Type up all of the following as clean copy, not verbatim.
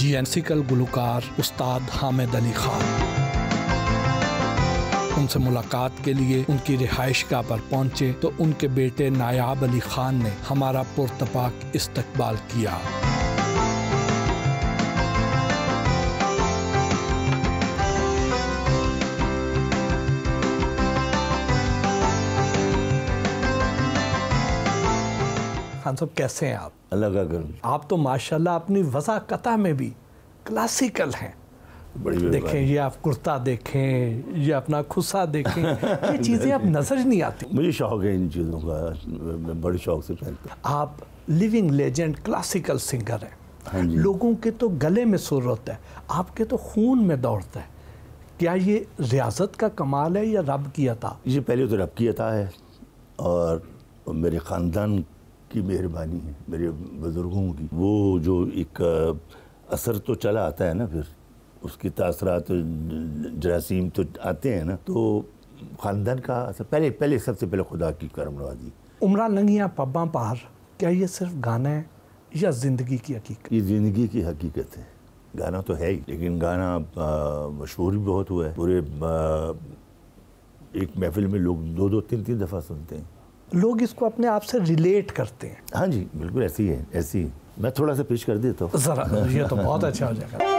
जीएनसिकल गुलकार उस्ताद हामिद अली खान। उनसे मुलाकात के लिए उनकी रिहाइशगाह पर पहुंचे तो उनके बेटे नायाब अली खान ने हमारा पुरतपाक इस्तकबाल किया। खान साहब कैसे हैं आप? अल्लाह का करम। आप तो माशाल्लाह अपनी वज़ाकता में भी क्लासिकल हैं। देखें, ये आप कुर्ता देखें, ये अपना खुस्सा देखें, ये चीज़ें अब नजर नहीं आती। मुझे शौक है इन चीज़ों का, मैं बड़े शौक से पहनता हूँ। आप लिविंग लेजेंड क्लासिकल सिंगर हैं। हाँ जी। लोगों के तो गले में सुर होता है, आपके तो खून में दौड़ता है। क्या ये रियाजत का कमाल है या रब की अता? ये पहले तो रब की अता है और मेरे ख़ानदान की मेहरबानी है, मेरे बुज़ुर्गों की। वो जो एक असर तो चला आता है ना, फिर उसकी तासरात जरासीम तो आते हैं ना, तो ख़ानदान का असर पहले सबसे पहले खुदा की करम नवाज़ी। उमरा लंगियाँ पब्बां पार, क्या ये सिर्फ गाना है या ज़िंदगी की हकीकत? ये ज़िंदगी की हकीकत है। गाना तो है ही, लेकिन गाना मशहूर भी बहुत हुआ है। पूरे एक महफिल में लोग 2-2, 3-3 दफ़ा सुनते हैं। लोग इसको अपने आप से रिलेट करते हैं। हाँ जी, बिल्कुल ऐसी ही है, ऐसी ही। मैं थोड़ा सा पेश कर देता हूँ ज़रा, ये तो बहुत अच्छा हो जाएगा।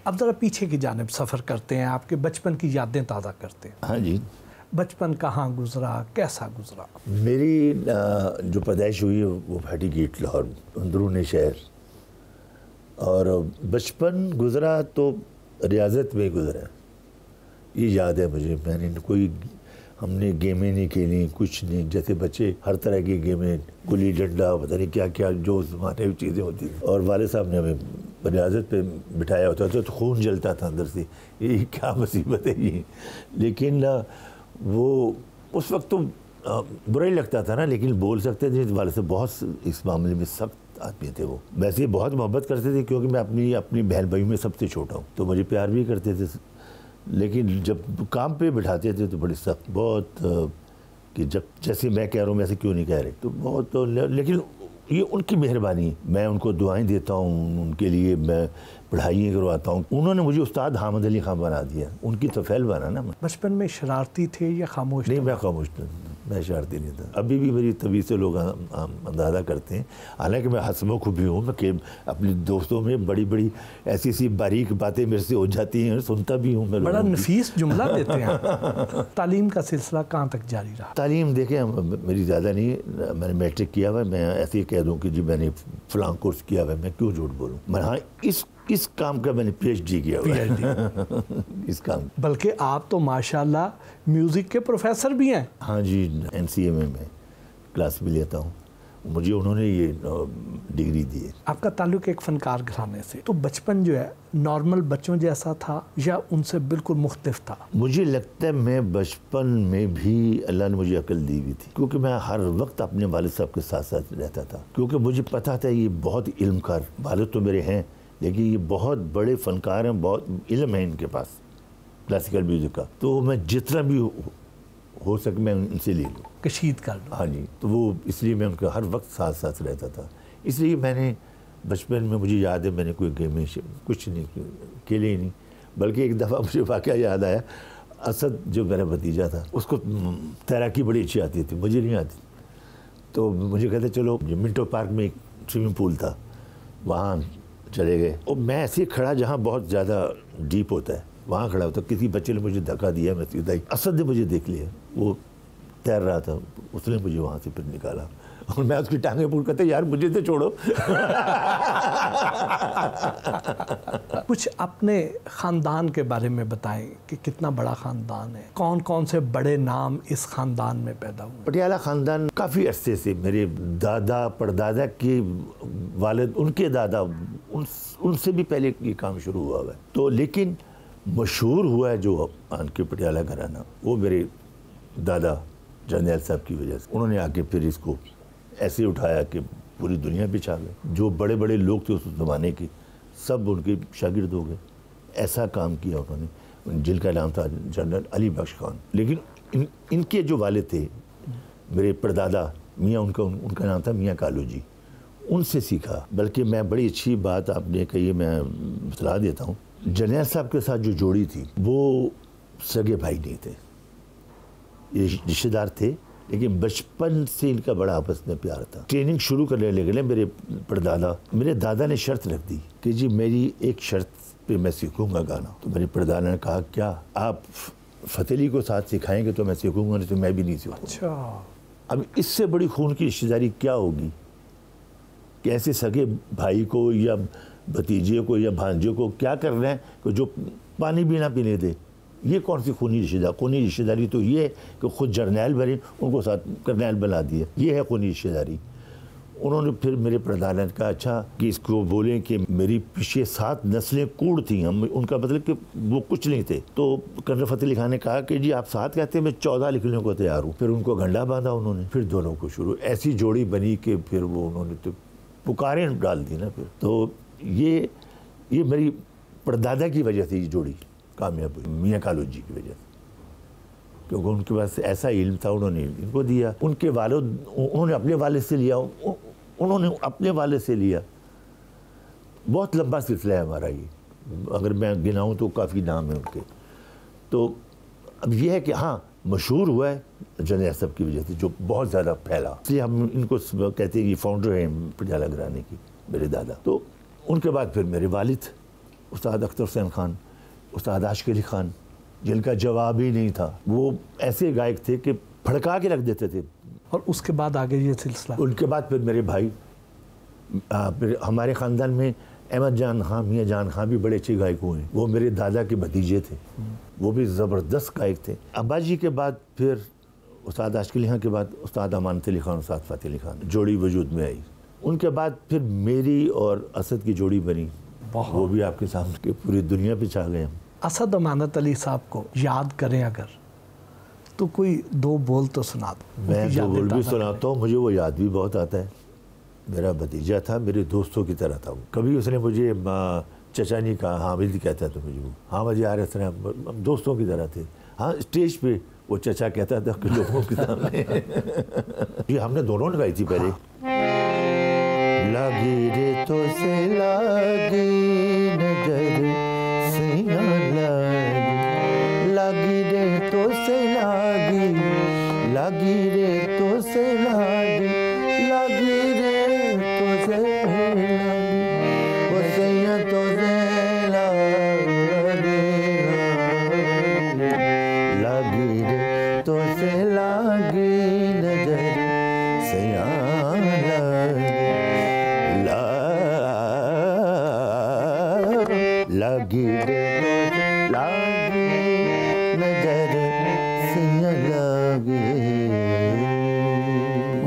अब ज़रा पीछे की जानिब सफ़र करते हैं, आपके बचपन की यादें ताज़ा करते हैं। हाँ जी। बचपन कहाँ गुजरा, कैसा गुजरा? मेरी जो पैदाइश हुई है वो भाटी गेट लाहौर, अंदरून शहर। और बचपन गुजरा तो रियाजत में गुजरा, ये याद है मुझे। हमने गेमें नहीं खेली, कुछ नहीं। जैसे बच्चे हर तरह की गेमें, गुल्ली डंडा, पता नहीं क्या क्या जो उस ज़माने में चीज़ें होती थी। और वाले साहब ने हमें रियाजत पे बिठाया होता था तो खून जलता था अंदर से, ये क्या मुसीबत है ये। लेकिन वो उस वक्त तो बुरा ही लगता था ना, लेकिन बोल सकते थे वाले से। बहुत इस मामले में सख्त आदमी थे वो। वैसे बहुत मोहब्बत करते थे क्योंकि मैं अपनी बहन भाई में सबसे छोटा हूँ, तो मुझे प्यार भी करते थे। लेकिन जब काम पे बिठाते थे तो बड़ी सख्त, बहुत कि जब जैसे मैं कह रहा हूँ वैसे क्यों नहीं कह रहे, तो बहुत। लेकिन ये उनकी मेहरबानी, मैं उनको दुआएं देता हूँ, उनके लिए मैं पढ़ाइयाँ करवाता हूँ। उन्होंने मुझे उस्ताद हामिद अली खान बना दिया, उनकी तो फैल बना ना। बचपन में शरारती थे या खामोश? नहीं, मैं खामोश था, मैं शरारती नहीं था। अभी भी मेरी तबीयत से लोग अंदाज़ा करते हैं। हालांकि मैं हंसमुख भी हूँ, मैं कि अपने दोस्तों में बड़ी बड़ी ऐसी बारीक बातें मेरे से हो जाती हैं, सुनता भी हूँ मैं। बड़ा नफीस जुमला देते हैं। तालीम का सिलसिला कहाँ तक जारी रहा? तालीम देखें मेरी ज़्यादा नहीं, मैंने मैट्रिक किया हुआ है। मैं ऐसे ही कह दूँ कि जी मैंने फ़लाँ कोर्स किया हुआ है, मैं क्यों झूठ बोलूँ। मैं हाँ, इस काम का मैंने PhD किया हुआ है। इस काम। बल्कि आप तो माशाल्लाह म्यूज़िक के प्रोफेसर भी हैं। हाँ जी, NCMA में क्लास भी लेता हूँ, मुझे उन्होंने ये डिग्री दी है। आपका ताल्लुक एक फ़नकार घराने से, तो बचपन जो है नॉर्मल बच्चों जैसा था या उनसे बिल्कुल मुख्तलिफ था? मुझे लगता है मैं बचपन में भी अल्लाह ने मुझे अकल दी हुई थी, क्योंकि मैं हर वक्त अपने वालिद साहब के साथ साथ रहता था। क्योंकि मुझे पता था ये बहुत इल्मकार, वालिद तो मेरे हैं लेकिन ये बहुत बड़े फ़नकार हैं, बहुत इल्म है इनके पास क्लासिकल म्यूज़िक का। तो मैं जितना भी हो सके मैं उनसे ले लूँ, कशीद कर लूँ। हाँ जी, तो वो इसलिए मैं उनका हर वक्त साथ साथ रहता था। इसलिए मैंने बचपन में, मुझे याद है, मैंने कोई गेम कुछ नहीं खेले ही नहीं। बल्कि एक दफ़ा मुझे वाक़या याद आया, असद जो मेरा भतीजा था उसको तैराकी बड़ी अच्छी आती थी, मुझे नहीं आती। तो मुझे कहते चलो, मिंटो पार्क में एक स्विमिंग पूल था, वहाँ चले गए। और मैं ऐसे खड़ा जहाँ बहुत ज़्यादा डीप होता है, वहाँ खड़ा होता। किसी बच्चे ने मुझे धक्का दिया, मैं सीधा ही, असद ने मुझे देख लिया। वो तैर रहा था, उसने मुझे वहाँ से फिर निकाला और मैं उसकी टांगें पकड़ कहते यार मुझे तो छोड़ो। कुछ अपने ख़ानदान के बारे में बताएं कि कितना बड़ा ख़ानदान है, कौन कौन से बड़े नाम इस ख़ानदान में पैदा हुए? पटियाला ख़ानदान काफ़ी अरसे से, मेरे दादा परदादा के वालिद, उनके दादा, उनसे भी पहले ये काम शुरू हुआ है। तो लेकिन मशहूर हुआ है जो आन के पटियाला घराना, वो मेरे दादा जरनैल साहब की वजह से। उन्होंने आके फिर इसको ऐसे उठाया कि पूरी दुनिया पे छा गए। जो बड़े बड़े लोग थे उस ज़माने के, सब उनके शागिर्द हो गए। ऐसा काम किया उन्होंने, जिनका नाम था जनरल अली बख्श खान। लेकिन इनके जो वालिद थे, मेरे परदादा मियाँ, उनका नाम था मियाँ कालू जी। उनसे सीखा। बल्कि मैं, बड़ी अच्छी बात आपने कही, मैं बतला देता हूँ। जरनैल साहब के साथ जो जोड़ी थी वो सगे भाई नहीं थे, ये रिश्तेदार थे, लेकिन बचपन से इनका बड़ा आपस में प्यार था। ट्रेनिंग शुरू करने लगे मेरे परदादा, मेरे दादा ने शर्त रख दी कि जी मेरी एक शर्त पे मैं सीखूंगा गाना। तो मेरे परदादा ने कहा क्या आप फतेह अली को साथ सिखाएंगे तो मैं सीखूंगा, नहीं तो मैं भी नहीं सीखूंगा। अच्छा, अब इससे बड़ी खून की रिश्तेदारी क्या होगी कि ऐसे सगे भाई को या भतीजे को या भांजे को क्या कर रहे हैं कि जो पानी भी ना पीने दे। ये कौन सी खूनी रिश्तेदारी तो ये है कि खुद जर्नैल बने, उनको साथ कर्नैल बना दिए। ये है खूनी रिश्तेदारी। उन्होंने फिर मेरे प्रधान ने कहा अच्छा कि इसको बोलें कि मेरी पीछे 7 नस्लें कूड़ थी, हम उनका मतलब कि वो कुछ नहीं थे। तो कर्नल फतेह अली खान ने कहा कि जी आप 7 कहते हैं, मैं 14 लिखने को तैयार हूँ। फिर उनको गंडा बांधा उन्होंने, फिर दोनों को शुरू ऐसी जोड़ी बनी कि फिर वो उन्होंने तो पुकारें डाल दी ना। फिर तो ये मेरी परदादा की वजह से ये जोड़ी कामयाब हुई, मियाँ कालू जी की वजह से, क्योंकि उनके पास ऐसा इल्म था, उन्होंने इनको दिया। उनके वालिद, उन्होंने अपने वालिद से लिया, उन्होंने अपने वालिद से लिया। बहुत लंबा सिलसिला है हमारा ये, अगर मैं गिनाऊँ तो काफ़ी नाम है उनके। तो अब ये है कि हाँ, मशहूर हुआ है जरनैल साहब की वजह से, जो बहुत ज़्यादा फैला। इसलिए हम इनको कहते हैं कि फाउंडर हैं पटियाला घराने की, मेरे दादा। तो उनके बाद फिर मेरे वालिद उस्ताद अख्तर हुसैन खान, उस्ताद आशिक अली खान, जिनका जवाब ही नहीं था। वो ऐसे गायक थे कि भड़का के रख देते थे। और उसके बाद आगे ये सिलसिला। उनके बाद फिर मेरे भाई, फिर हमारे ख़ानदान में अहमद जान खां, मियाँ जान खां भी बड़े अच्छे गायक हुए। वो मेरे दादा के भतीजे थे, वो भी ज़बरदस्त गायक थे। अब्बा जी के बाद फिर उस्ताद आशिक अली खां के बाद उस्ताद अमानत अली खान, उस्ताद फतेह अली खान जोड़ी वजूद में आई। उनके बाद फिर मेरी और असद की जोड़ी बनी, वो भी आपके सामने के पूरी दुनिया पे छा गए। असद अमानत अली साहब को याद करें अगर, तो कोई 2 बोल तो सुना दो। मैं 2 बोल भी सुनाता हूँ, मुझे वो याद भी बहुत आता है। मेरा भतीजा था, मेरे दोस्तों की तरह था वो। कभी उसने मुझे चचा नहीं कहा, हामिद कहता था मुझे वो। हाँ मुझे यार इस तरह दोस्तों की तरह थे। हाँ स्टेज पे वो चचा कहता था कि लोगों के सामने। ये हमने दोनों ने गाई थी पहले। लगी रे तो से लगी नजर सैया लगी रे तो से लगी रे तो से लगी रे तो से वो सैया तो से लगी रे तो से लगी नजर सैया लगी रे लागी नजर से लगी।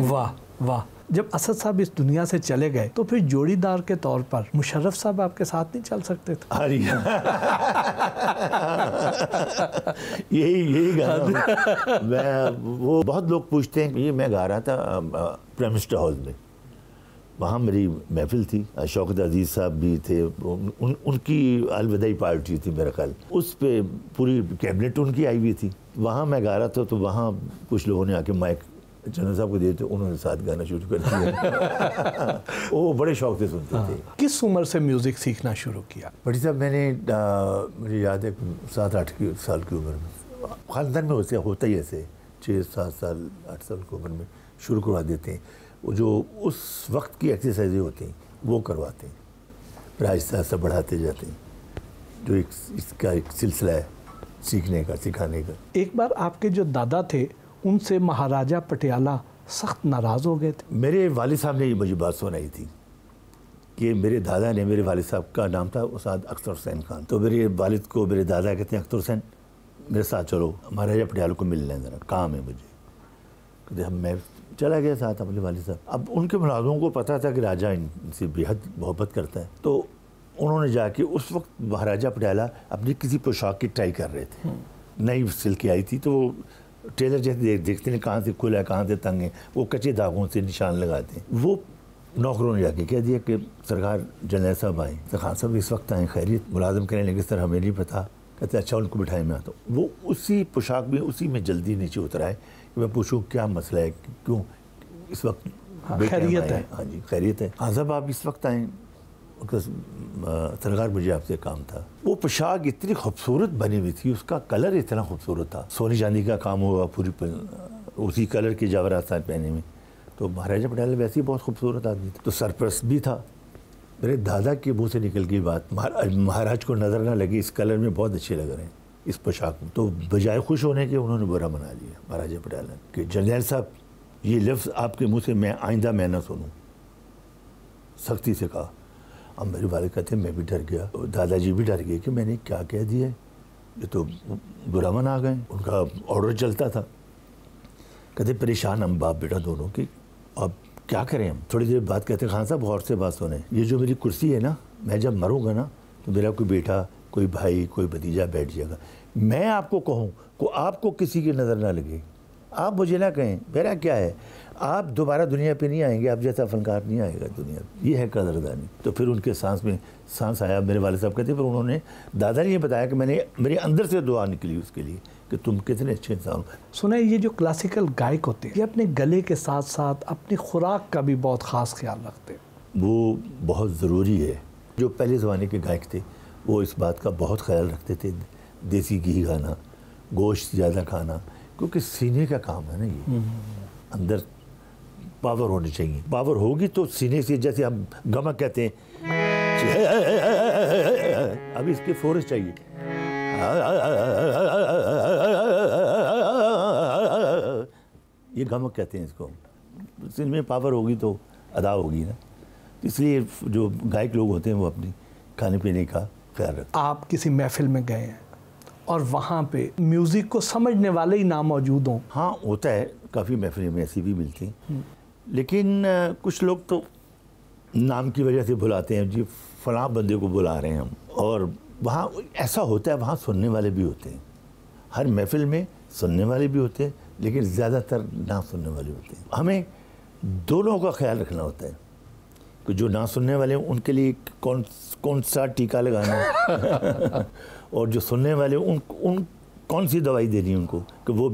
वाह वाह। जब असद साहब इस दुनिया से चले गए तो फिर जोड़ीदार के तौर पर मुशर्रफ साहब आपके साथ नहीं चल सकते थे? अरे यही गाना मैं, वो बहुत लोग पूछते हैं कि ये मैं गा रहा था प्राइम मिनिस्टर हाउस में, वहाँ मेरी महफिल थी। शौकत अजीज़ साहब भी थे, उनकी अलविदाई पार्टी थी मेरा ख्याल, उस पे पूरी कैबिनेट उनकी आई हुई थी। वहाँ मैं गा रहा था तो वहाँ कुछ लोगों ने आके माइक जनरल साहब को दिए तो उन्होंने साथ गाना शुरू कर दिया। वो बड़े शौक से सुनते थे। किस उम्र से म्यूज़िक सीखना शुरू किया? बड़ी साहब मैंने, मुझे याद है 7-8 साल की उम्र में, ख़ानदान में वैसे होता ही ऐसे 6-7 साल 8 साल की उम्र में शुरू करवा देते हैं। वो जो उस वक्त की एक्सरसाइजें होती हैं वो करवाते हैं, फिर आहिस्ता आहिस्ता बढ़ाते जाते हैं, जो इसका एक सिलसिला है सीखने का, सिखाने का। एक बार आपके जो दादा थे उनसे महाराजा पटियाला सख्त नाराज़ हो गए थे। मेरे वालिद साहब ने ये मुझे बात सुनाई थी कि मेरे दादा ने, मेरे वालिद साहब का नाम था उस्ताद अख्तर हुसैन खान, तो मेरे वालिद को मेरे दादा कहते हैं अख्तर हुसैन मेरे साथ चलो, महाराजा पटियाला को मिल लें ज़रा, काम है मुझे। कहते हम, मैं चला गया साथ अपने वालिद साहब। अब उनके मुलाज़िमों को पता था कि राजा इनसे बेहद मोहब्बत करता है, तो उन्होंने जाके, उस वक्त महाराजा पटियाला अपनी किसी पोशाक की ट्राई कर रहे थे, नई सिल के आई थी, तो वो टेलर जैसे देखते हैं कहाँ से खुला है कहाँ से तंग है, वो कच्चे धागों से निशान लगाते हैं। वो नौकरों ने जाके कह दिया कि सरकार जनरल साहब आए। तो खान साहब इस वक्त आए, खैरियत? मुलाजिम कहने लगे सर हमें नहीं पता। कहते अच्छा उनको बिठाए, मैं आता हूँ। वो उसी पोशाक में, उसी में जल्दी नीचे उतर आए कि मैं पूछूँ क्या मसला है, क्यों इस वक्त खैरियत है? हाँ जी खैरियत है। हाँ साहब आप इस वक्त आए? सरकार मुझे आपसे काम था। वो पोशाक इतनी खूबसूरत बनी हुई थी, उसका कलर इतना खूबसूरत था, सोने चांदी का काम हुआ पूरी उसी कलर के जवाहरात पहने में। तो महाराजा पटियाला वैसे ही बहुत खूबसूरत आदमी था, तो सरप्रस्त भी था। मेरे दादा के मुंह से निकल गई बात, महाराज को नज़र ना लगी इस कलर में बहुत अच्छे लग रहे हैं इस पोशाक में। तो बजाय खुश होने के उन्होंने बुरा मना लिया महाराजा पटियाला कि जनरल साहब ये लफ्ज़ आपके मुँह से मैं आइंदा मैं ना सुनूँ, सख्ती से कहा। अब मेरे वाले कहते मैं भी डर गया, दादाजी भी डर गए कि मैंने क्या कह दिया, ये तो बुरा मन आ गए। उनका ऑर्डर चलता था। कहते परेशान हम बाप बेटा दोनों की, अब क्या करें हम। थोड़ी देर बाद कहते खान साहब गौर से बात सुने, ये जो मेरी कुर्सी है ना, मैं जब मरूंगा ना तो मेरा कोई बेटा, कोई भाई, कोई भतीजा बैठ जाएगा। मैं आपको कहूँ को आपको किसी की नज़र ना लगे, आप मुझे ना कहें, मेरा क्या है, आप दोबारा दुनिया पे नहीं आएंगे, आप जैसा फनकार नहीं आएगा दुनिया पे। ये है कदरदानी। तो फिर उनके सांस में सांस आया। मेरे वाले साहब कहते, फिर उन्होंने, दादा ने ये बताया कि मैंने, मेरे अंदर से दुआ निकली उसके लिए कि तुम कितने अच्छे इंसान हो। सुना ये जो क्लासिकल गायक होते हैं, ये अपने गले के साथ साथ अपनी खुराक का भी बहुत ख़ास ख्याल रखते हैं। वो बहुत ज़रूरी है। जो पहले ज़माने के गायक थे वो इस बात का बहुत ख्याल रखते थे, देसी घी खाना, गोश्त ज़्यादा खाना, क्योंकि सीने का काम है ना ये, अंदर पावर होनी चाहिए। पावर होगी तो सीने से, जैसे हम गमक कहते हैं, अब इसके फोर्स चाहिए, ये गमक कहते हैं इसको। सीने में पावर होगी तो अदा होगी ना। इसलिए जो गायक लोग होते हैं वो अपनी खाने पीने का ख्याल रखते हैं। आप किसी महफिल में गए हैं और वहाँ पे म्यूज़िक को समझने वाले ही ना मौजूद हों? हाँ होता है, काफ़ी महफिलें में ऐसी भी मिलती हैं, लेकिन कुछ लोग तो नाम की वजह से बुलाते हैं, जी फलां बंदे को बुला रहे हैं हम। और वहाँ ऐसा होता है, वहाँ सुनने वाले भी होते हैं। हर महफिल में सुनने वाले भी होते हैं, लेकिन ज़्यादातर ना सुनने वाले होते हैं। हमें दोनों का ख्याल रखना होता है कि जो ना सुनने वाले हैं उनके लिए कौन सा टीका लगाना है और जो सुनने वाले उन कौन सी दवाई देनी है उनको कि वो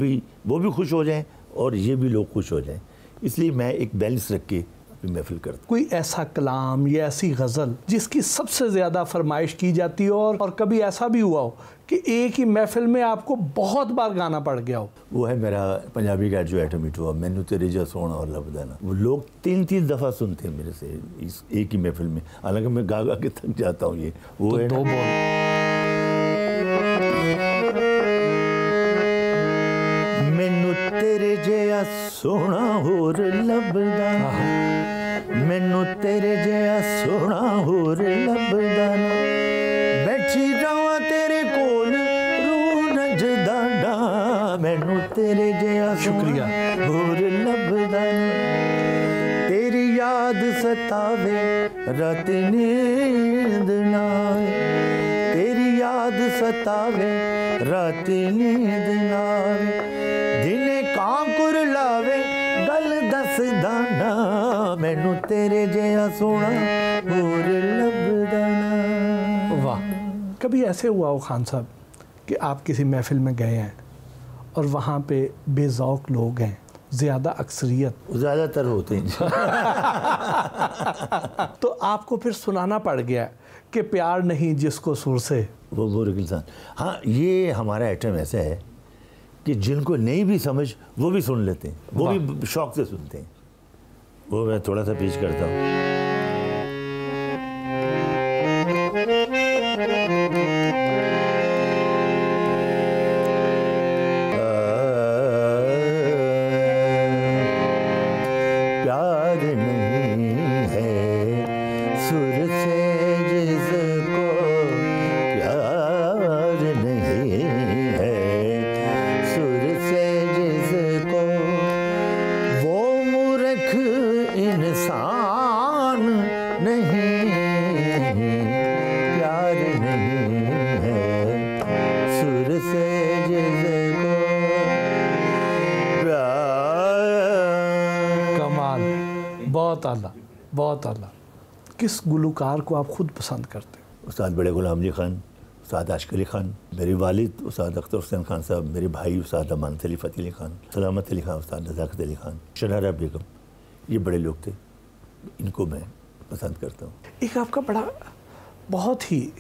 भी खुश हो जाएं और ये भी लोग खुश हो जाएं। इसलिए मैं एक बैलेंस रख के अपनी महफिल करता हूँ। कोई ऐसा कलाम या ऐसी गज़ल जिसकी सबसे ज़्यादा फरमाइश की जाती हो और कभी ऐसा भी हुआ हो कि एक ही महफिल में आपको बहुत बार गाना पड़ गया हो? वो है मेरा पंजाबी का जो एटमिट हुआ, मैनू तेरे जो सोना और लबदाना। वो लोग 3-3 दफ़ा सुनते हैं मेरे से इस एक ही महफिल में, हालांकि मैं गा गा के थक जाता हूँ। ये वो है दो बोल। मैनू तेरे जिहा सोना होर लभदा, मैनू तेरे जिहा सोना होर लभदा ना, बैठी रवां तेरे कोल रूह नजदा ना, मैनू तेरे जिहा शुक्रिया होर लभदा ना, तेरी याद सतावे रात नींद ना आए, तेरी याद सतावे रात नींद ना आए, दिने कांकुर लावे गल दसदा ना, मैनू तेरे जिहा सोना होर लभदा ना। वाह। कभी ऐसे हुआ हो खान साहब कि आप किसी महफिल में गए हैं और वहाँ पे बेज़ौक़ लोग हैं, ज़्यादा अक्सरियत, ज़्यादातर होते हैं तो आपको फिर सुनाना पड़ गया कि प्यार नहीं जिसको सुर से वो बुरे इंसान। हाँ ये हमारा आइटम ऐसा है कि जिनको नहीं भी समझ वो भी सुन लेते हैं, वो भी शौक से सुनते हैं। वो मैं थोड़ा सा पेश करता हूँ। प्यार नहीं है सुर से जिसको प्यार नहीं है सुर से जिसको वो मूर्ख इंसान नहीं प्यार नहीं है सुर से जिसको प्यार। कमाल, बहुत आला, बहुत आला। किस गुलकार को आप खुद पसंद करते हो? उस्ताद बड़े गुलाम अली खान, उस्ताद आशिक अली खान, मेरे वालिद उस्ताद अख्तर हुसैन खान साहब, मेरे भाई उस्ताद अमानत अली फ़तेह अली खान, सलामत अली खान, उस्ताद नज़ाकत अली खान, शनारा बेगम, ये बड़े लोग थे, इनको मैं पसंद करता हूँ। एक आपका बड़ा बहुत ही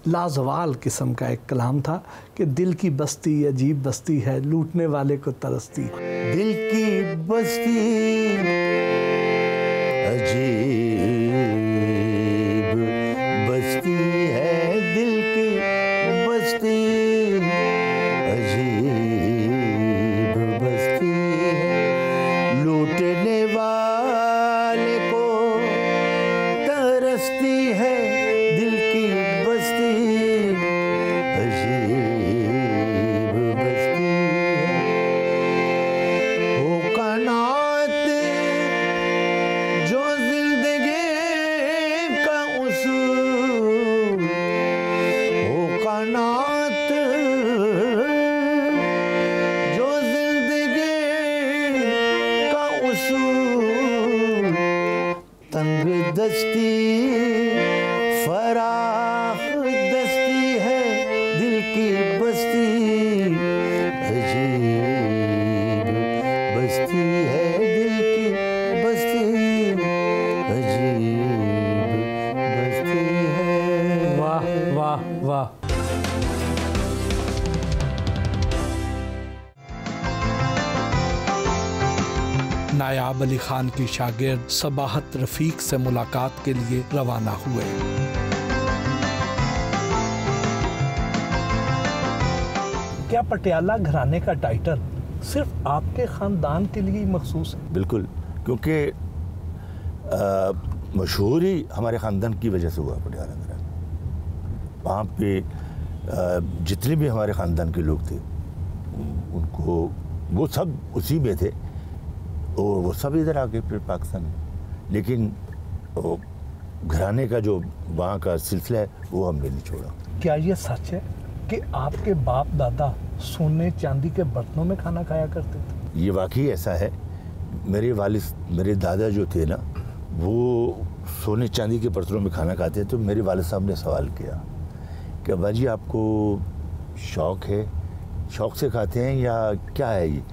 लाजवाल किस्म का एक कलाम था कि दिल की बस्ती अजीब बस्ती है, लूटने वाले को तरसती। दिल की बस्ती अजीब बस्ती है, दिल की बस्ती अजीब बस्ती है, लूटने वाले को तरसती है, दिल की बस्ती अजीब बस्ती है। हो कानात जो जिंदगी का उसूल, हो कानात जो जिंदगी का उसूल, तंग दस्ती फराख दस्ती है, दिल की बस्ती अजीब बस्ती है, दिल की बस्ती अजीब बस्ती है। वाह वाह वाह। नायाब अली खान की शागिर्द सबाहत रफ़ीक से मुलाकात के लिए रवाना हुए। क्या पटियाला घराने का टाइटल सिर्फ आपके ख़ानदान के लिए ही मखसूस है? बिल्कुल, क्योंकि मशहूरी हमारे ख़ानदान की वजह से हुआ पटियाला घराना। वहाँ पे जितने भी हमारे ख़ानदान के लोग थे उनको वो सब उसी में थे और वो सब इधर आ गए फिर पाकिस्तान में, लेकिन वो घराने का जो वहाँ का सिलसिला है वो हमने नहीं छोड़ा। क्या ये सच है कि आपके बाप दादा सोने चांदी के बर्तनों में खाना खाया करते थे? ये वाकई ऐसा है। मेरे वालिद, मेरे दादा जो थे ना, वो सोने चांदी के बर्तनों में खाना खाते हैं। तो मेरे वालिद साहब ने सवाल किया कि अब्बा जी आपको शौक़ है, शौक़ से खाते हैं या क्या है ये?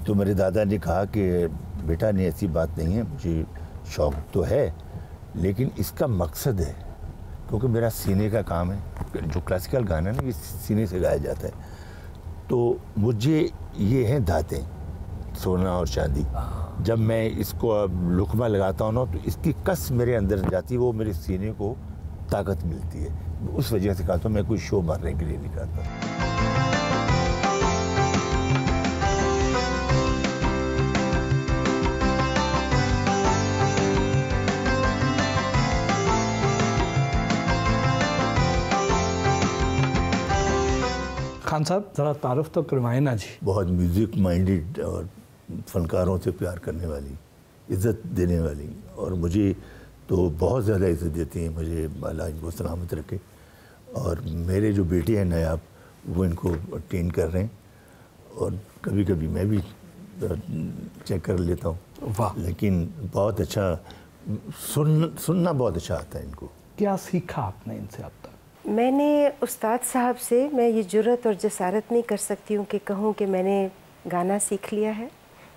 तो मेरे दादा ने कहा कि बेटा नहीं, ऐसी बात नहीं है, मुझे शौक़ तो है लेकिन इसका मकसद है, क्योंकि मेरा सीने का काम है। जो क्लासिकल गाना है ना, ये सीने से गाया जाता है। तो मुझे ये हैं धातें, सोना और चांदी। जब मैं इसको लुकमा लगाता हूँ ना, तो इसकी कस मेरे अंदर जाती है, वो मेरे सीने को ताकत मिलती है। उस वजह से कहता हूँ, मैं कोई शो मारने के लिए नहीं कहता। खान साहब ज़रा तारुफ तो करवाएं ना जी। बहुत म्यूज़िक माइंडेड और फ़नकारों से प्यार करने वाली, इज़्ज़त देने वाली, और मुझे तो बहुत ज़्यादा इज़्ज़त देती हैं। मुझे अल्लाह इनको सलामत रखे। और मेरे जो बेटे हैं नायाब, वो इनको ट्रेन कर रहे हैं और कभी कभी मैं भी चेक कर लेता हूँ। वाह, लेकिन बहुत अच्छा सुनना बहुत अच्छा आता है इनको। क्या सीखा आपने इनसे अब तक? मैंने उस्ताद साहब से, मैं ये जुर्रत और जसारत नहीं कर सकती हूँ कि कहूँ कि मैंने गाना सीख लिया है,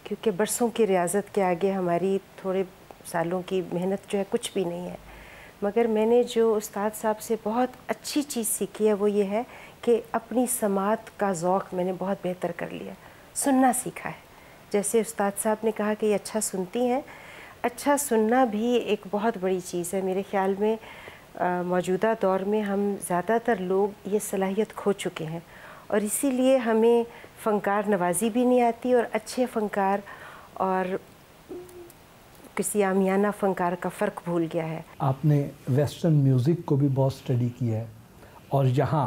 क्योंकि बरसों की रियाजत के आगे हमारी थोड़े सालों की मेहनत जो है कुछ भी नहीं है। मगर मैंने जो उस्ताद साहब से बहुत अच्छी चीज़ सीखी है वो ये है कि अपनी समात का ज़ौक़ मैंने बहुत बेहतर कर लिया, सुनना सीखा है। जैसे उस्ताद साहब ने कहा कि ये अच्छा सुनती हैं, अच्छा सुनना भी एक बहुत बड़ी चीज़ है। मेरे ख़्याल में मौजूदा दौर में हम ज़्यादातर लोग ये सलाहियत खो चुके हैं और इसीलिए हमें फ़नकार नवाजी भी नहीं आती और अच्छे फ़नकार और किसी आमियाना फनकार का फ़र्क भूल गया है। आपने वेस्टर्न म्यूज़िक को भी बहुत स्टडी किया है और यहाँ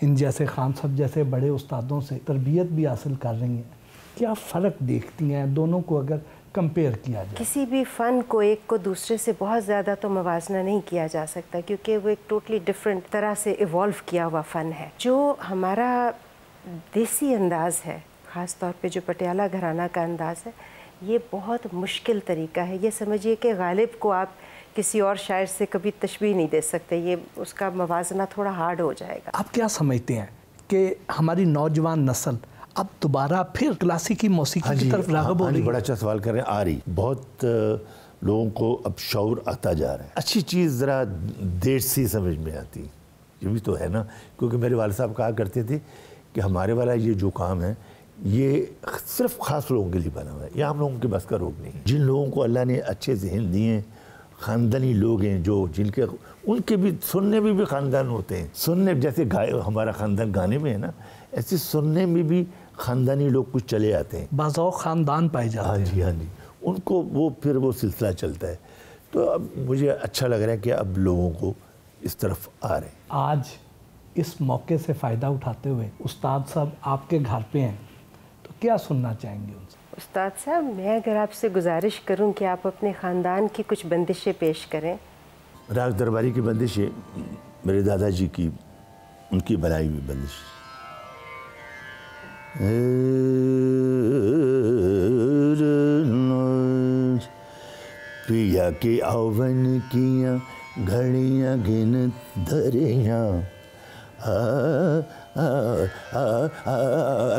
इन जैसे खान साहब जैसे बड़े उस्तादों से तरबियत भी हासिल कर रही हैं। क्या फ़र्क देखती हैं दोनों को अगर कंपेयर किया जाए? किसी भी फ़न को एक को दूसरे से बहुत ज़्यादा तो मवाजना नहीं किया जा सकता, क्योंकि वो एक टोटली डिफरेंट तरह से इवॉल्व किया हुआ फ़न है। जो हमारा देसी अंदाज़ है, ख़ास तौर पे जो पटियाला घराना का अंदाज़ है, ये बहुत मुश्किल तरीका है। ये समझिए कि गालिब को आप किसी और शायर से कभी तशबीह नहीं दे सकते, ये उसका मवाजना थोड़ा हार्ड हो जाएगा। आप क्या समझते हैं कि हमारी नौजवान नस्ल अब दोबारा फिर क्लासिकी मौसीकी की तरफ राग़िब हो रही है? बड़ा अच्छा सवाल कर रहे हैं। आ रही, बहुत लोगों को अब शऊर आता जा रहा है। अच्छी चीज़ ज़रा देर से समझ में आती, ये भी तो है ना, क्योंकि मेरे वालिद साहब कहा करते थे कि हमारे वाला ये जो काम है ये सिर्फ ख़ास लोगों के लिए बना हुआ है, ये हम लोगों के बस का रोग नहीं है। जिन लोगों को अल्लाह ने अच्छे ज़हन दिए हैं, ख़ानदानी लोग हैं जो जिनके उनके भी सुनने में भी ख़ानदान होते हैं। सुनने जैसे हमारा ख़ानदान गाने में है ना, ऐसे सुनने में भी ख़ानदानी लोग कुछ चले आते हैं, बाज़ाओ ख़ानदान पाए जाते हैं। हाँ जी, हाँ जी, उनको वो फिर वो सिलसिला चलता है। तो अब मुझे अच्छा लग रहा है कि अब लोगों को इस तरफ आ रहे हैं। आज इस मौके से फ़ायदा उठाते हुए उस्ताद साहब आपके घर पे हैं, तो क्या सुनना चाहेंगे उनसे? उस्ताद साहब, मैं अगर आपसे गुजारिश करूं कि आप अपने ख़ानदान की कुछ बंदिशें पेश करें। राग दरबारी की बंदिशें मेरे दादाजी की, उनकी बनाई हुई बंदिश। पिया के आवन किया घड़ियाँ गिन धरिया,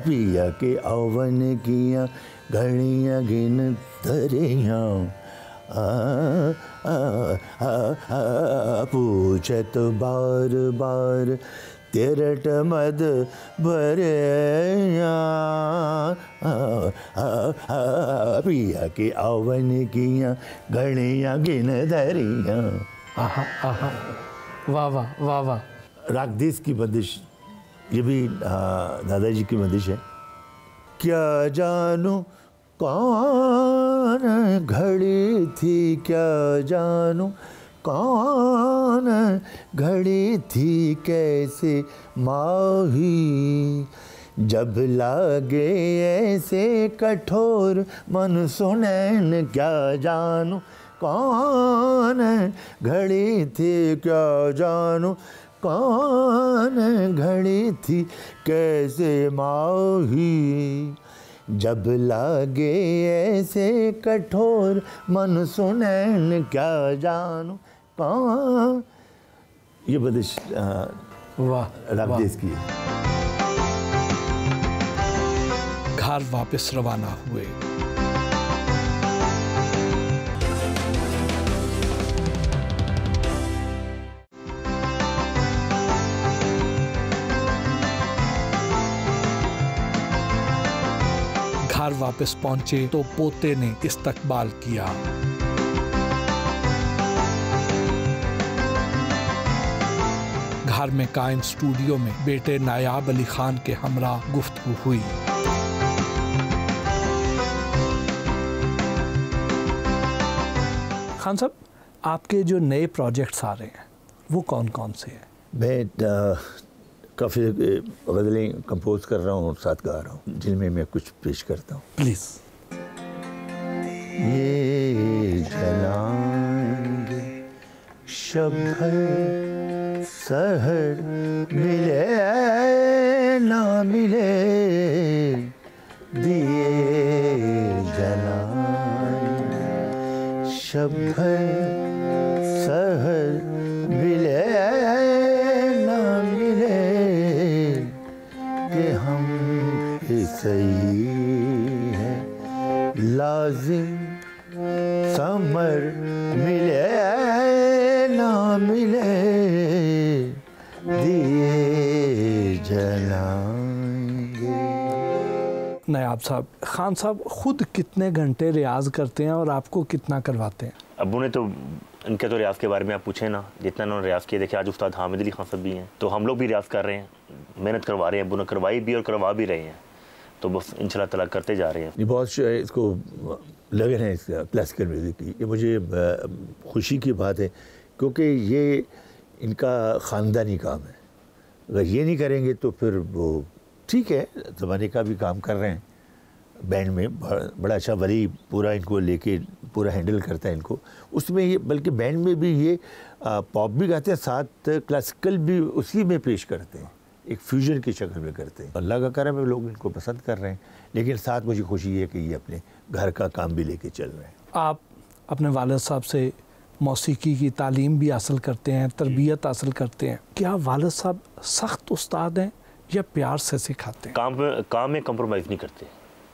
पिया के आवन किया घड़ियाँ गिन धरिया, पूछत बार बार तेरठ मद भरिया, पिया के आवन किया घड़ियाँ गिन धरिया। आहा आहा, वाह वाह वाह वाह। रागदेश की बंदिश, ये भी दादाजी की बंदिश है। क्या जानू कौन घड़ी थी, क्या जानू कौन घड़ी थी, कैसे माही जब लागे ऐसे कठोर मन सुनैन, क्या जानू कौन घड़ी थी, क्या जानू कौन घड़ी थी, कैसे माही जब लागे ऐसे कठोर मन सुनैन, क्या जानू कौन। ये बंदिश वाह रागदेश की है। घर वापस रवाना हुए। घर वापस पहुंचे तो पोते ने इस्तकबाल किया। घर में कायम स्टूडियो में बेटे नायाब अली खान के हमरा गुफ्तगू हुई। खान साहब, आपके जो नए प्रोजेक्ट्स आ रहे हैं वो कौन कौन से हैं? मैं काफ़ी गज़लें कंपोज कर रहा हूँ और साथ गा रहा हूँ, जिनमें मैं कुछ पेश करता हूँ। प्लीज़। ये जलाएंगे शब भर सहर, मिले ना मिले दिए जलाएंगे शब भर सहर, मिले ना मिले कि हम पे सही है लाजिम समर, मिले ना मिले दिए जलाएंगे। नायाब साहब, खान साहब खुद कितने घंटे रियाज करते हैं और आपको कितना करवाते हैं? अब्बू ने तो, इनके तो रियाज के बारे में आप पूछें ना, जितना उन्होंने रियाज किया। देखिए आज उस्ताद हामिद अली खान साहब भी हैं, तो हम लोग भी रियाज कर रहे हैं, मेहनत करवा रहे हैं। अब्बू ने करवाई भी और करवा भी रहे हैं, तो बस इंशाल्लाह ताला करते जा रहे हैं। ये बहुत इसको लगन है इस क्लासिकल म्यूज़िक की, ये मुझे खुशी की बात है, क्योंकि ये इनका ख़ानदानी काम है। अगर ये नहीं करेंगे तो फिर वो ठीक है, ज़माने का भी काम कर रहे हैं बैंड में, बड़ा अच्छा वली पूरा इनको लेके पूरा हैंडल करता है इनको उसमें, ये बल्कि बैंड में भी ये पॉप भी गाते हैं, साथ क्लासिकल भी उसी में पेश करते हैं, एक फ्यूजन की शक्ल में करते हैं। अल्लाह का करम है, लोग इनको पसंद कर रहे हैं, लेकिन साथ मुझे खुशी है कि ये अपने घर का काम भी लेके चल रहे हैं। आप अपने वालिद साहब से मौसीकी की तालीम भी हासिल करते हैं, तरबियत हासिल करते हैं, क्या वालिद साहब सख्त उस्ताद हैं या प्यार से सिखाते हैं? काम में कंप्रोमाइज़ नहीं करते।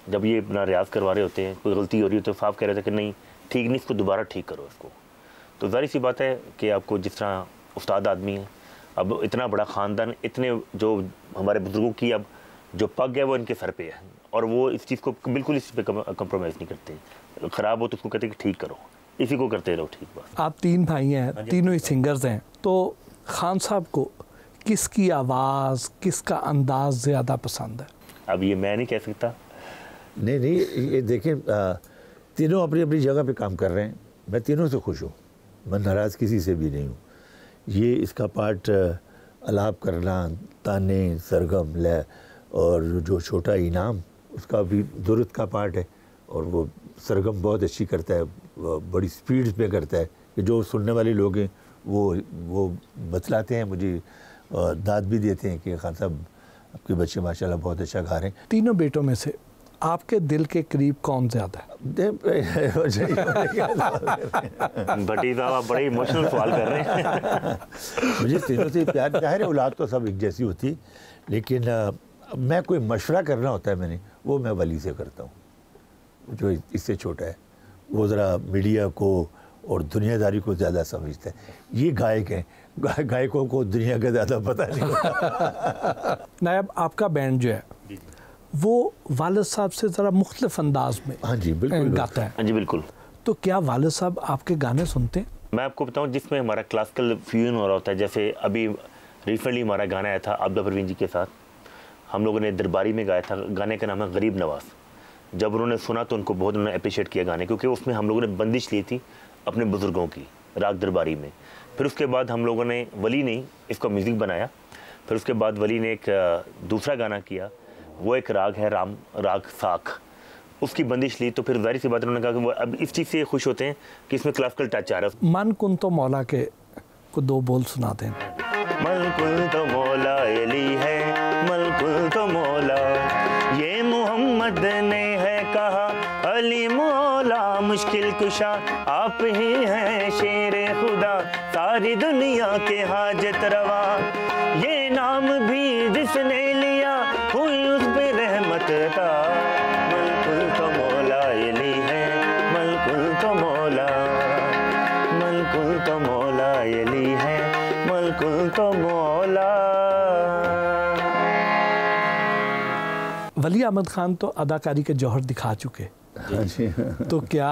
जब ये अपना रियाज़ करवा रहे होते हैं, कोई गलती हो रही है तो साफ कह रहे थे कि नहीं ठीक नहीं, इसको दोबारा ठीक करो इसको। तो ज़ाहिर सी बात है कि आपको जिस तरह उस्ताद आदमी है, अब इतना बड़ा ख़ानदान, इतने जो हमारे बुज़ुर्गों की अब जो पग है वो इनके सर पे है, और वो इस चीज़ को बिल्कुल इस पर कंप्रोमाइज़ नहीं करते। ख़राब हो तो उसको कहते हैं कि ठीक करो, इसी को करते रहो ठीक। बस आप 3 भाई हैं, तीनों ही सिंगर्स हैं, तो खान साहब को किसकी आवाज़, किसका अंदाज़ ज़्यादा पसंद है? अब ये मैं नहीं कह सकता। नहीं, ये देखें, तीनों अपनी अपनी जगह पे काम कर रहे हैं, मैं तीनों से खुश हूँ, मैं नाराज़ किसी से भी नहीं हूँ। ये इसका पार्ट अलाप करना, ताने, सरगम, लय और जो छोटा इनाम, उसका भी दुरुस्त का पार्ट है, और वो सरगम बहुत अच्छी करता है, बड़ी स्पीड में करता है कि जो सुनने वाले लोग हैं वो बतलाते हैं मुझे, दाद भी देते हैं कि खान साहब आपके बच्चे माशाल्लाह बहुत अच्छा गा रहे हैं। तीनों बेटों में से आपके दिल के करीब कौन ज़्यादा है? भट्टी साहब आप बड़े इमोशनल सवाल कर रहे हैं। मुझे तीनों से प्यार, जाहिर है औलाद तो सब एक जैसी होती, लेकिन मैं कोई मशवरा करना होता है मैंने, वो मैं वली से करता हूँ, जो इससे छोटा है। वो ज़रा मीडिया को और दुनियादारी को ज़्यादा समझता है। ये गायक हैं, गायकों को दुनिया का ज़्यादा पता नहीं होता। नायब, आपका बैंड जो है वो वालिद साहब से ज़रा मुख्तलिफ अंदाज में हाँ जी बिल्कुल गाता है। हाँ जी बिल्कुल। तो क्या वालिद साहब आपके गाने सुनते हैं? मैं आपको बताऊं, जिसमें हमारा क्लासिकल फ्यूजन हो रहा होता है, जैसे अभी रिसेंटली हमारा गाना आया था आबिदा परवीन जी के साथ, हम लोगों ने दरबारी में गाया था, गाने का नाम है गरीब नवाज़। जब उन्होंने सुना तो उनको बहुत उन्होंने अप्रिशिएट किया गाने, क्योंकि उसमें हम लोगों ने बंदिश ली थी अपने बुज़ुर्गों की राग दरबारी में। फिर उसके बाद हम लोगों ने, वली ने इसका म्यूज़िक बनाया, फिर उसके बाद वली ने एक दूसरा गाना किया, वो एक राग है राग साख, उसकी बंदिश ली। तो फिर जाहिर सी बात उन्होंने कहा कि वो अब इस चीज़ से खुश होते हैं कि इसमें क्लासिकल टच आ रहा है। मन कुन तो मौला के को 2 बोल सुना दें। मन कुन तो मौला अली है, मन कुन तो मौला, ये मोहम्मद ने है कहा, अली मौला मुश्किल कुशा, आप ही हैं शेरे खुदा, सारी दुनिया के हाजत रवा, ये नाम भी जिसने लिया हुई उस पे रहमत था। मलकुल तो मौला अली है, मलकुल तो मौला, मलकुल तो मौला अली है, मलकुल तो मौला। वली अहमद खान तो अदाकारी के जौहर दिखा चुके, तो क्या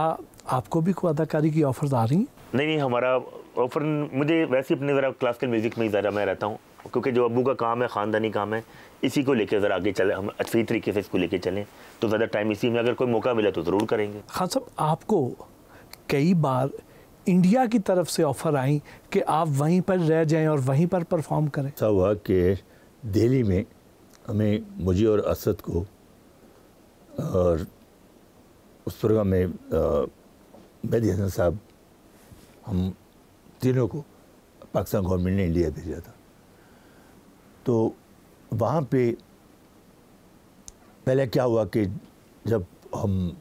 आपको भी कोई अदाकारी की ऑफर्स आ रही हैं? नहीं, हमारा ऑफर, मुझे वैसे अपने ज़रा क्लासिकल म्यूज़िक में ही ज़रा मैं रहता हूँ, क्योंकि जो अब्बू का काम है, ख़ानदानी काम है, इसी को लेकर ज़रा आगे चले, हम अच्छी तरीके से इसको लेके चलें, तो ज़्यादा टाइम इसी में, अगर कोई मौका मिले तो ज़रूर करेंगे। खान साहब, आपको कई बार इंडिया की तरफ से ऑफ़र आई कि आप वहीं पर रह जाएं और वहीं पर परफॉर्म करें? ऐसा हुआ कि दिल्ली में हमें, मुझे और असद को, और उस प्रोग्राम में मेहदी हसन साहब, हम तीनों को पाकिस्तान गवर्नमेंट ने इंडिया भेजा था। तो वहाँ पे पहले क्या हुआ कि जब हम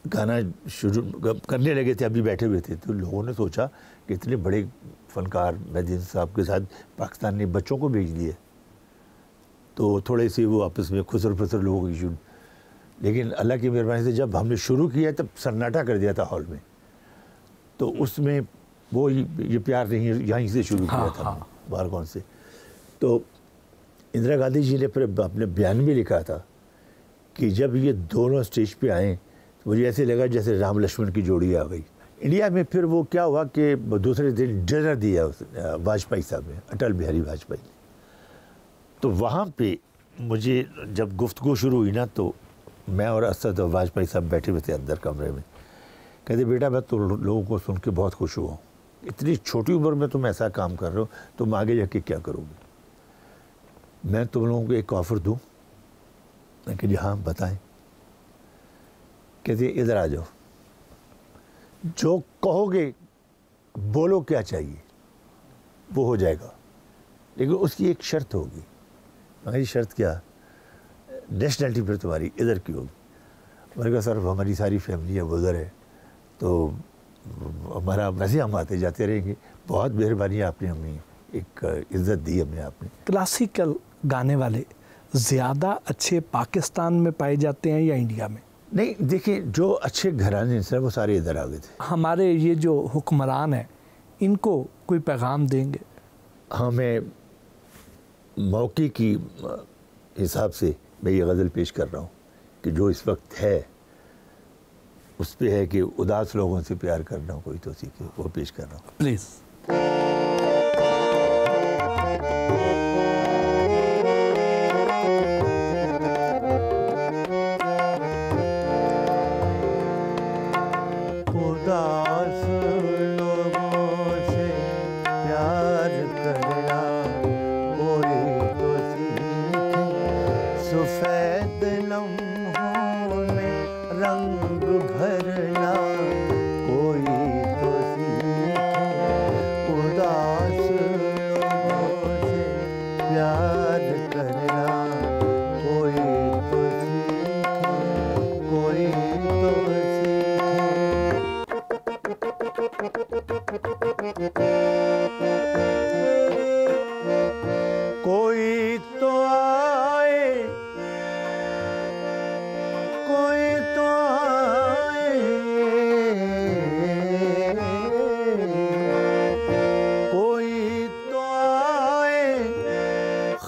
गाना शुरू करने लगे थे, अभी बैठे हुए थे, तो लोगों ने सोचा कि इतने बड़े फ़नकार मेहदी हसन साहब के साथ पाकिस्तान ने बच्चों को भेज दिए, तो थोड़े से वो आपस में खुसर फसर लोगों की शुरू। लेकिन अल्लाह की मेहरबानी से जब हमने शुरू किया तब सन्नाटा कर दिया था हॉल में, तो उसमें वो ये प्यार नहीं यहीं से शुरू किया था, बाहर कौन से। तो इंदिरा गांधी जी ने फिर अपने बयान में लिखा था कि जब ये दोनों स्टेज पे आए तो मुझे ऐसे लगा जैसे राम लक्ष्मण की जोड़ी आ गई। इंडिया में फिर वो क्या हुआ कि दूसरे दिन डिनर दिया वाजपेयी साहब ने, अटल बिहारी वाजपेयी। तो वहाँ पे मुझे जब गुफ्तगू शुरू हुई ना, तो मैं और असद और वाजपेयी साहब बैठे हुए थे अंदर कमरे में। कहते बेटा मैं तो लोगों को सुन के बहुत खुश हुआ हूँ, इतनी छोटी उम्र में तुम ऐसा काम कर रहे हो, तुम आगे जाके क्या करोगे? मैं तुम लोगों को एक ऑफ़र दूँ? मैं कह हाँ बताएं। कहते इधर आ जाओ, जो कहोगे बोलो क्या चाहिए वो हो जाएगा, लेकिन उसकी एक शर्त होगी। हमारी शर्त क्या? नेशनलिटी फिर तुम्हारी इधर की होगी। मैंने कहा सर हमारी सारी फैमिली है उधर है, तो हमारा वैसे हम आते जाते रहेंगे। बहुत मेहरबानी आपने हमें एक इज़्ज़त दी हमें आपने। क्लासिकल गाने वाले ज़्यादा अच्छे पाकिस्तान में पाए जाते हैं या इंडिया में? नहीं देखिए, जो अच्छे घराने से वो सारे इधर आ गए थे। हमारे ये जो हुक्मरान हैं इनको कोई पैगाम देंगे? हाँ, मैं मौके की हिसाब से मैं ये गज़ल पेश कर रहा हूँ कि जो इस वक्त है उस पे है कि उदास लोगों से प्यार करना कोई तो सीखे, वो पेश कर रहा हूँ। प्लीज़। उदास लोगों से प्यार करना कोई तो सीखे, सफेद लम्हों में रंग भरना कोई तो सीखे, उदास लोगों से प्यार करना कोई तो सीखे, कोई तो सीखे। कोई तो आए, कोई तो आए, कोई तो आए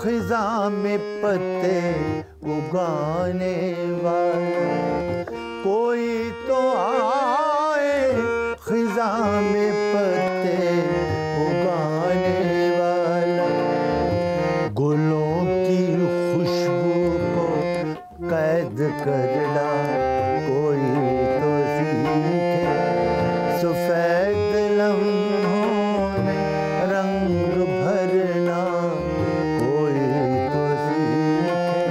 खिज़ां में पत्ते उगाने वाला, कोई तो आए खिज़ां में पत्ते उगाने वाला, गुलों की खुशबू को कैद करना कोई तो सीखे, सफेद लम्हों में रंग भरना कोई तो सीखे,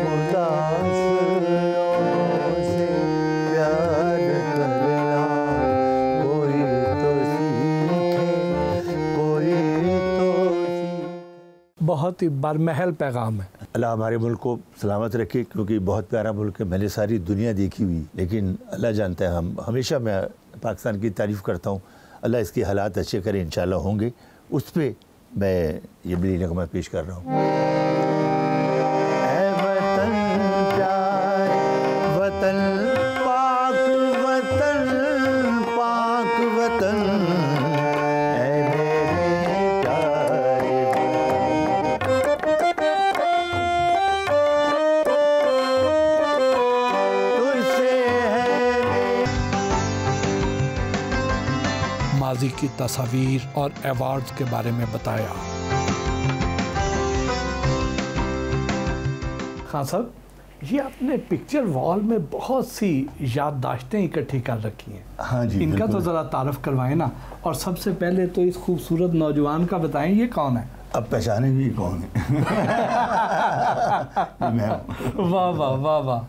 उदास लोगों से प्यार करना कोई तो सीखे, कोई तो सीखे। बहुत ही बरमहल पैगाम है। अल्लाह हमारे मुल्क को सलामत रखे, क्योंकि बहुत प्यारा मुल्क है। मैंने सारी दुनिया देखी हुई, लेकिन अल्लाह जानता है, हम हमेशा मैं पाकिस्तान की तारीफ़ करता हूँ। अल्लाह इसके हालात अच्छे करे, इंशाल्लाह होंगे। उस पर मैं ये मिली नगमा पेश कर रहा हूँ। ऐ वतन प्यारे, वतन पाक, वतन पाक वतन, ऐ मेरे प्यारे तुझसे है। माजी की तस्वीर और अवार्ड्स के बारे में बताया। खान साहब, ये आपने पिक्चर वॉल में बहुत सी याददाश्तें इकट्ठी कर रखी हैं। हाँ जी, इनका तो बिल्कुल। ज़रा तारफ़ करवाएं ना। और सबसे पहले तो इस खूबसूरत नौजवान का बताएं, ये कौन है? अब पहचाने भी कौन है? ये मैं हूँ। वाह वाह वाह वाह।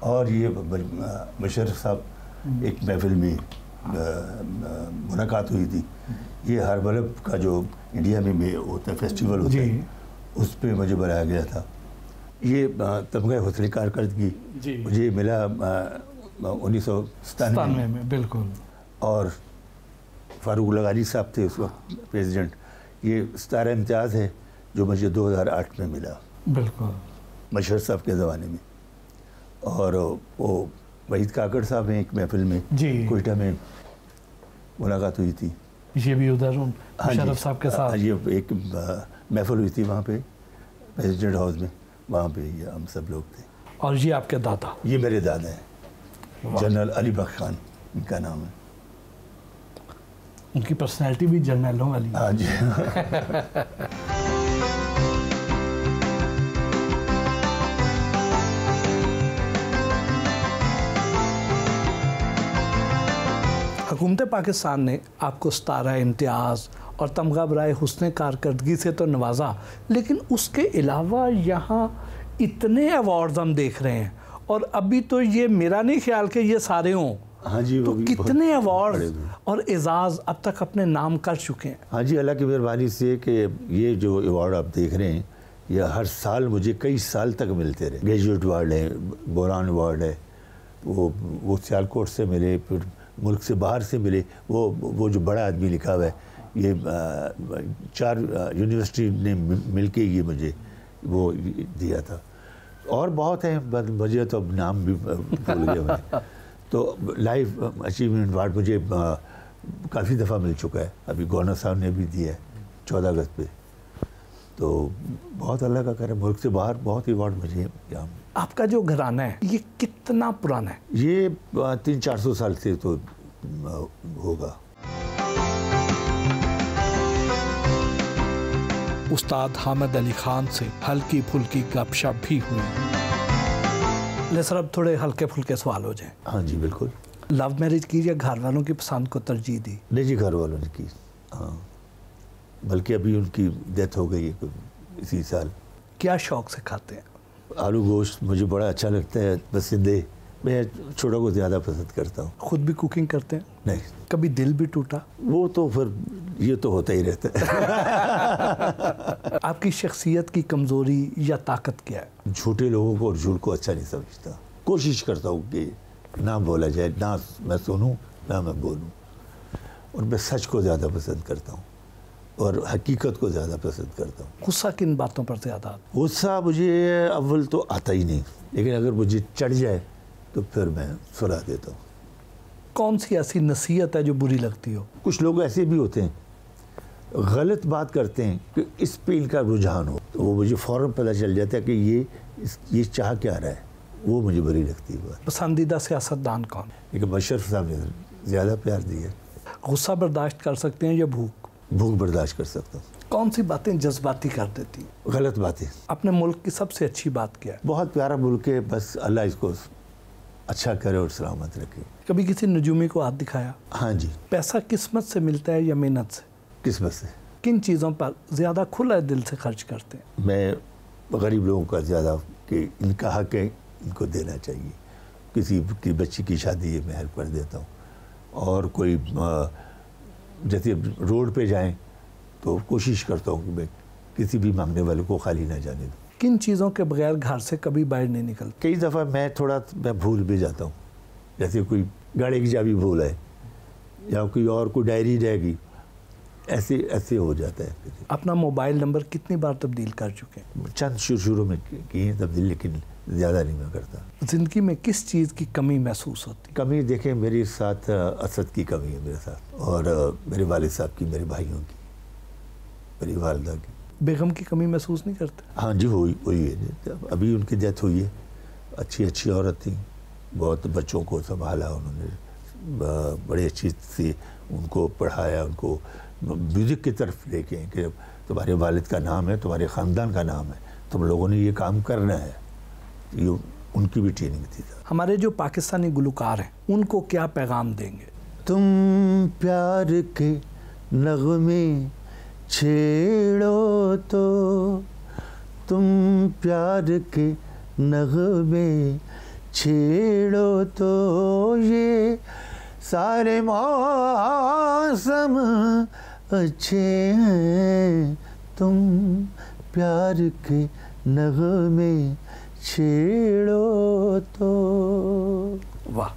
और ये मुशर्रफ साहब, एक महफिल में मुलाकात हुई थी। ये हर बल्ब का जो इंडिया में होता है, फेस्टिवल होता जी। है, उस पर मुझे बुलाया गया था। ये तमगा हुस्न कारकर्दगी जी। मुझे मिला 1997 में। बिल्कुल। और फारूक लगानी साहब थे उस वक्त प्रेसिडेंट। ये सितारा इम्तियाज़ है जो मुझे 2008 में मिला, बिल्कुल मशहर साहब के ज़माने में। और वो वहीद काकड़ साहब हैं, एक महफिल में जी। कोयटा में मुलाकात हुई थी। ये भी उधर हाँ जी, मुशर्रफ साहब के साथ। ये एक महफिल हुई थी वहाँ पे प्रेसिडेंट हाउस में, वहाँ पे ये हम सब लोग थे। और ये आपके दादा? ये मेरे दादा हैं, जनरल अली बख्श खान इनका नाम है। उनकी पर्सनैलिटी भी जर्नलों वाली है। हाँ जी। हुकूमत पाकिस्तान ने आपको सितारा इम्तियाज़ और तमगा बराए हुस्न कारकर्दगी से तो नवाजा, लेकिन उसके अलावा यहाँ इतने अवार्ड्स हम देख रहे हैं, और अभी तो ये मेरा नहीं ख्याल कि ये सारे हों। हाँ जी, तो वो भी कितने अवार्ड और एजाज़ अब तक अपने नाम कर चुके हैं। हाँ जी, अल्लाह की मेहरबानी से कि ये जो अवार्ड आप देख रहे हैं ये हर साल मुझे कई साल तक मिलते रहे। ग्रेजुएट अवार्ड है, बोरान अवार्ड है, वो सियालकोट से मिले, फिर मुल्क से बाहर से मिले। वो जो बड़ा आदमी लिखा हुआ है, ये 4 यूनिवर्सिटी ने मिल के ये मुझे वो दिया था। और बहुत हैं, मुझे तो अब नाम भी भूल गया मैं। तो लाइफ अचीवमेंट अवार्ड मुझे काफ़ी दफ़ा मिल चुका है। अभी गवर्नर साहब ने भी दिया है 14 अगस्त पे। तो बहुत अल्लाह का करे, मुल्क से बाहर बहुत अवार्ड मुझे यहाँ। आपका जो घराना है ये कितना पुराना है? ये 300-400 साल से तो होगा। उस्ताद हामिद अली खान से हल्की फुल्की गपशप भी हुई। ले सर, अब थोड़े हल्के फुल्के सवाल हो जाएं। हाँ जी बिल्कुल। लव मैरिज की या घर वालों की पसंद को तरजीह दी? नहीं जी, घर वालों ने की। हाँ, बल्कि अभी उनकी डेथ हो गई है इसी साल। क्या शौक से खाते हैं? आलू गोश्त मुझे बड़ा अच्छा लगता है, पसंद है। मैं छोटा को ज़्यादा पसंद करता हूँ। खुद भी कुकिंग करते हैं? नहीं। कभी दिल भी टूटा? वो तो फिर ये तो होता ही रहता है। आपकी शख्सियत की कमज़ोरी या ताकत क्या है? झूठे लोगों को और झूठ को अच्छा नहीं समझता। कोशिश करता हूँ कि ना बोला जाए, ना मैं सुनूँ ना मैं बोलूँ, और मैं सच को ज़्यादा पसंद करता हूँ और हकीकत को ज़्यादा पसंद करता हूँ। गुस्सा किन बातों पर ज़्यादा आता? गुस्सा मुझे अव्वल तो आता ही नहीं, लेकिन अगर मुझे चढ़ जाए तो फिर मैं सुला देता हूँ। कौन सी ऐसी नसीहत है जो बुरी लगती हो? कुछ लोग ऐसे भी होते हैं, गलत बात करते हैं कि इस पे इनका रुझान हो, तो वो मुझे फ़ौरन पता चल जाता है कि ये चाह क्या रहा है। वो मुझे बुरी लगती है बात। पसंदीदा सियासतदान कौन? लेकिन बशर साहब ने ज़्यादा प्यार दिया। गुस्सा बर्दाश्त कर सकते हैं या भूख? भूख बर्दाश्त कर सकता हूँ। कौन सी बातें जज्बाती कर देती हैं? गलत बातें। अपने मुल्क की सबसे अच्छी बात क्या है? बहुत प्यारा मुल्क है, बस अल्लाह इसको अच्छा करे और सलामत रखे। कभी किसी नजूमी को हाथ दिखाया? हाँ जी। पैसा किस्मत से मिलता है या मेहनत से? किस्मत से। किन चीज़ों पर ज़्यादा खुला दिल से खर्च करते हैं? मैं गरीब लोगों का ज़्यादा कि इनका हक है, इनको देना चाहिए। किसी की बच्ची की शादी है मैं हेल्प कर देता हूँ, और कोई जैसे रोड पे जाएं तो कोशिश करता हूँ कि मैं किसी भी मांगने वाले को खाली ना जाने दूँ। किन चीज़ों के बगैर घर से कभी बाहर नहीं निकलते? कई दफ़ा मैं भूल भी जाता हूँ, जैसे कोई गाड़ी की चाबी भूल है या कोई डायरी रह गई, ऐसे हो जाता है। अपना मोबाइल नंबर कितनी बार तब्दील कर चुके हैं? चंद शुरू में की है तब्दील, लेकिन ज़्यादा नहीं मैं करता। ज़िंदगी में किस चीज़ की कमी महसूस होती? कमी देखें, मेरे साथ असद की कमी है मेरे साथ, और मेरे वालिद साहब की, मेरे भाइयों की, मेरी वालदा की। बेगम की कमी महसूस नहीं करते? हाँ जी, हुई है। अभी उनकी डेथ हुई है। अच्छी औरत थी, बहुत बच्चों को संभाला उन्होंने, बड़ी अच्छी से उनको पढ़ाया, उनको म्यूज़िक की तरफ लेके कि तुम्हारे वालिद का नाम है, तुम्हारे ख़ानदान का नाम है, तुम लोगों ने ये काम करना है। ये उनकी भी ट्रेनिंग थी। हमारे जो पाकिस्तानी गुलकार हैं उनको क्या पैगाम देंगे? तुम प्यार के नगमे छेड़ो तो, तुम प्यार के नगमे छेड़ो तो, ये सारे मौसम अच्छे हैं, तुम प्यार के नगमे छेड़ो तो। वाह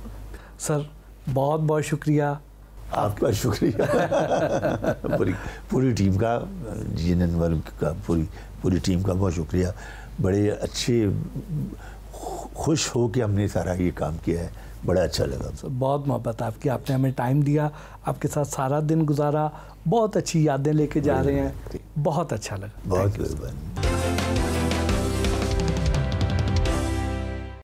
सर, बहुत बहुत शुक्रिया। आपका शुक्रिया। पूरी टीम का, जीएनएन वालों का, पूरी टीम का बहुत शुक्रिया। बड़े अच्छे, खुश हो कि हमने सारा ये काम किया है, बड़ा अच्छा लगा। बहुत मोहब्बत आपकी, आपने हमें टाइम दिया, आपके साथ सारा दिन गुजारा, बहुत अच्छी यादें लेके जा रहे हैं, बहुत अच्छा लगा। बहुत मेहरबानी।